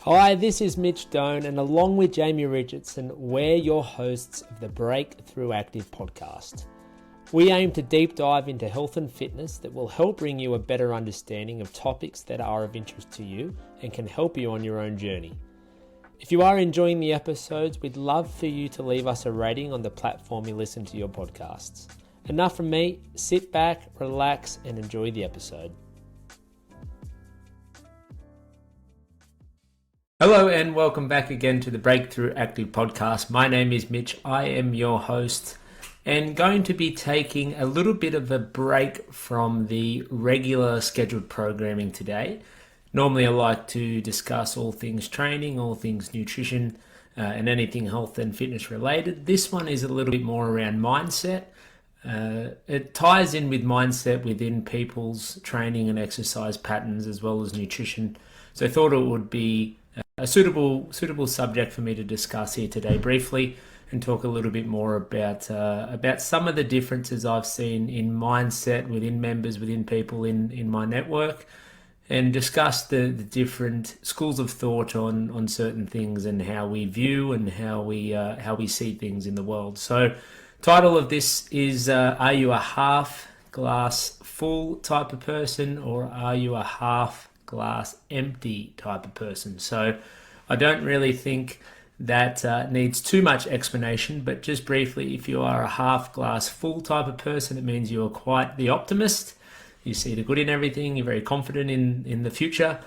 Hi, this is Mitch Doan, and along with Jamie Richardson, we're your hosts of the Break-Thru Active podcast. We aim to deep dive into health and fitness that will help bring you a better understanding of topics that are of interest to you and can help you on your own journey. If you are enjoying the episodes, we'd love for you to leave us a rating on the platform you listen to your podcasts. Enough from me, sit back, relax, and enjoy the episode. Hello and welcome back again to the Break-Thru Active podcast. My name is Mitch. I am your host and going to be taking a little bit of a break from the regular scheduled programming today. Normally I like to discuss all things training, all things nutrition, and anything health and fitness related. This one is a little bit more around mindset. It ties in with mindset within people's training and exercise patterns as well as nutrition. So I thought it would be a suitable subject for me to discuss here today briefly and talk a little bit more about some of the differences I've seen in mindset within members, within people in my network, and discuss the different schools of thought on certain things and how we view and how we see things in the world. So title of this is are you a half glass full type of person, or are you a half glass empty type of person? So I don't really think that needs too much explanation, but just briefly, if you are a half glass full type of person, it means you're quite the optimist. You see the good in everything, you're very confident in the future,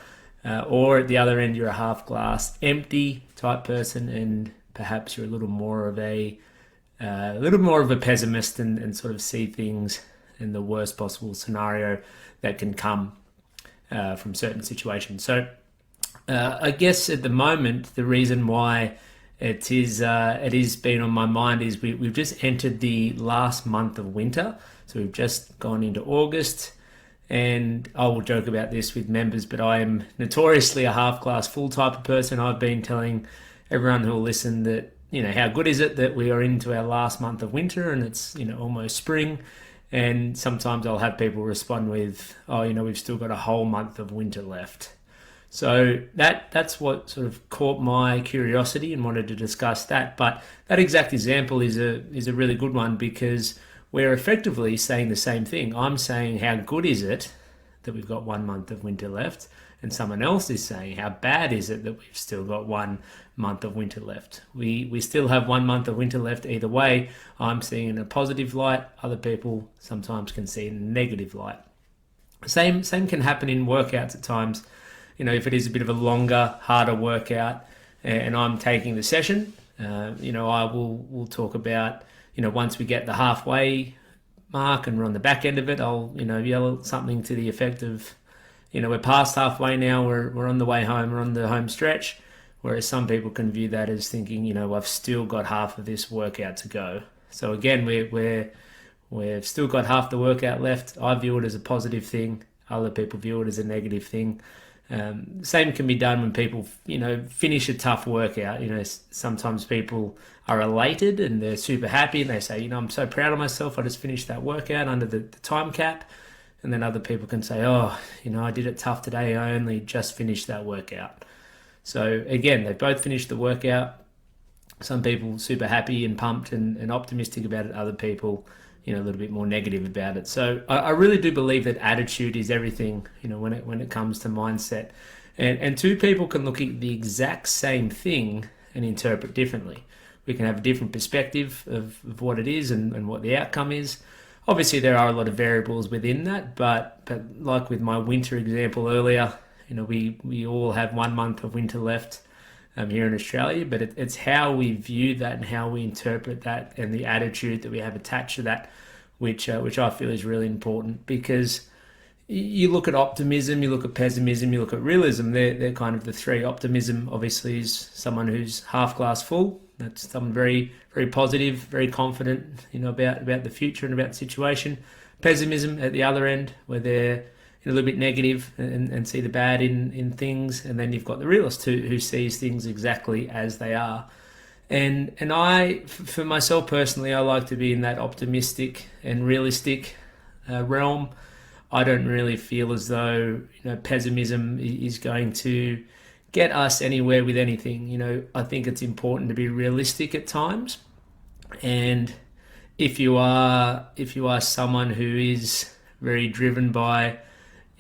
or at the other end, you're a half glass empty type person, and perhaps you're a little more of a pessimist and sort of see things in the worst possible scenario that can come from certain situations. So I guess at the moment, the reason why it is been on my mind is we've just entered the last month of winter. So we've just gone into August, and I will joke about this with members, but I am notoriously a half glass full type of person. I've been telling everyone who will listen that, how good is it that we are into our last month of winter and it's, almost spring. And sometimes I'll have people respond with, we've still got a whole month of winter left. So that's what sort of caught my curiosity and wanted to discuss that. But that exact example is a really good one, because we're effectively saying the same thing. I'm saying, how good is it that we've got 1 month of winter left? And someone else is saying, how bad is it that we've still got 1 month of winter left? We still have 1 month of winter left either way. I'm seeing in a positive light. Other people sometimes can see in a negative light. Same can happen in workouts at times. If it is a bit of a longer, harder workout and I'm taking the session, I will talk about, once we get the halfway mark and we're on the back end of it, I'll, yell something to the effect of, we're past halfway now, we're on the way home, we're on the home stretch. Whereas some people can view that as thinking, I've still got half of this workout to go. So again, we've still got half the workout left. I view it as a positive thing. Other people view it as a negative thing. Same can be done when people, finish a tough workout. Sometimes people are elated and they're super happy and they say, I'm so proud of myself. I just finished that workout under the time cap. And then other people can say, I did it tough today. I only just finished that workout. So again, they both finished the workout. Some people super happy and pumped and optimistic about it. Other people, a little bit more negative about it. So I really do believe that attitude is everything, when it comes to mindset. And two people can look at the exact same thing and interpret differently. We can have a different perspective of what it is and what the outcome is. Obviously, there are a lot of variables within that, but like with my winter example earlier, we all have 1 month of winter left here in Australia, but it's how we view that and how we interpret that and the attitude that we have attached to that, which I feel is really important. Because you look at optimism, you look at pessimism, you look at realism, they're kind of the three. Optimism obviously is someone who's half glass full. That's someone very, very positive, very confident, about the future and about the situation. Pessimism at the other end, where they're a little bit negative and see the bad in things. And then you've got the realist who sees things exactly as they are. And I, for myself personally, I like to be in that optimistic and realistic realm. I don't really feel as though pessimism is going to get us anywhere with anything. I think it's important to be realistic at times, and if you are someone who is very driven by,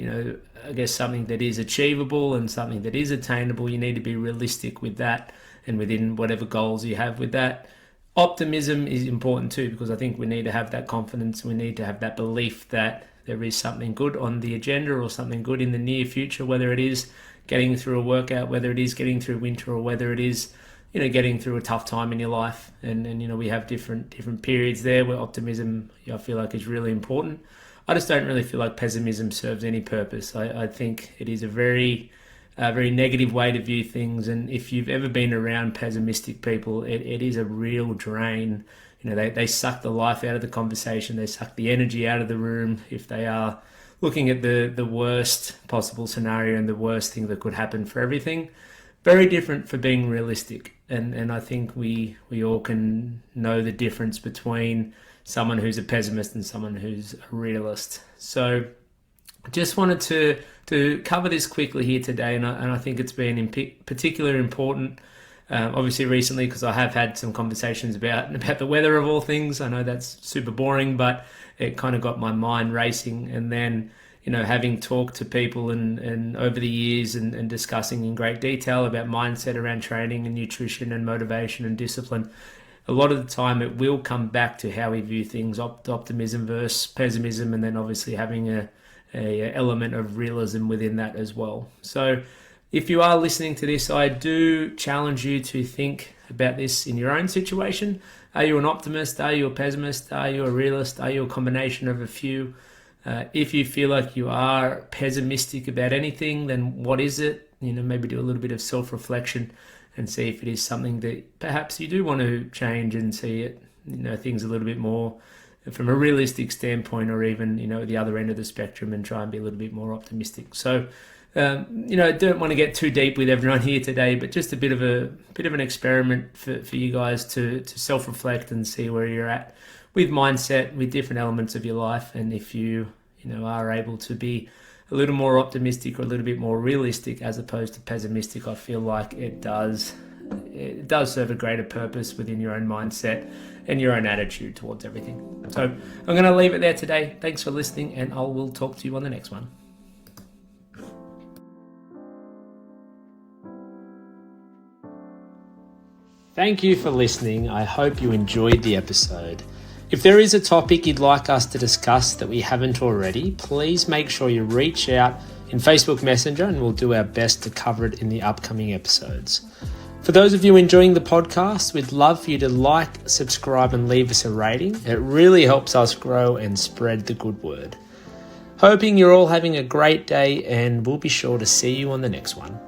I guess something that is achievable and something that is attainable, you need to be realistic with that and within whatever goals you have with that. Optimism is important too, because I think we need to have that confidence. We need to have that belief that there is something good on the agenda or something good in the near future, whether it is getting through a workout, whether it is getting through winter, or whether it is, getting through a tough time in your life. And we have different periods there where optimism, I feel like, is really important. I just don't really feel like pessimism serves any purpose. I think it is a very negative way to view things. And if you've ever been around pessimistic people, it is a real drain. They suck the life out of the conversation. They suck the energy out of the room if they are looking at the worst possible scenario and the worst thing that could happen for everything. Very different for being realistic. And I think we all can know the difference between someone who's a pessimist and someone who's a realist. So just wanted to cover this quickly here today, and I think it's been in particular important, obviously recently, because I have had some conversations about the weather of all things. I know that's super boring, but it kind of got my mind racing. And then, having talked to people and over the years and discussing in great detail about mindset around training and nutrition and motivation and discipline, a lot of the time it will come back to how we view things, optimism versus pessimism, and then obviously having a element of realism within that as well. So if you are listening to this, I do challenge you to think about this in your own situation. Are you an optimist? Are you a pessimist? Are you a realist? Are you a combination of a few? If you feel like you are pessimistic about anything, then what is it? Maybe do a little bit of self-reflection and see if it is something that perhaps you do want to change and see it, things a little bit more from a realistic standpoint, or even, at the other end of the spectrum, and try and be a little bit more optimistic. So, don't want to get too deep with everyone here today, but just a bit of an experiment for you guys to self-reflect and see where you're at with mindset, with different elements of your life. And if you are able to be a little more optimistic or a little bit more realistic as opposed to pessimistic, I feel like it does serve a greater purpose within your own mindset and your own attitude towards everything. So I'm going to leave it there today. Thanks for listening, and I will talk to you on the next one. Thank you for listening. I hope you enjoyed the episode. If there is a topic you'd like us to discuss that we haven't already, please make sure you reach out in Facebook Messenger, and we'll do our best to cover it in the upcoming episodes. For those of you enjoying the podcast, we'd love for you to like, subscribe, and leave us a rating. It really helps us grow and spread the good word. Hoping you're all having a great day, and we'll be sure to see you on the next one.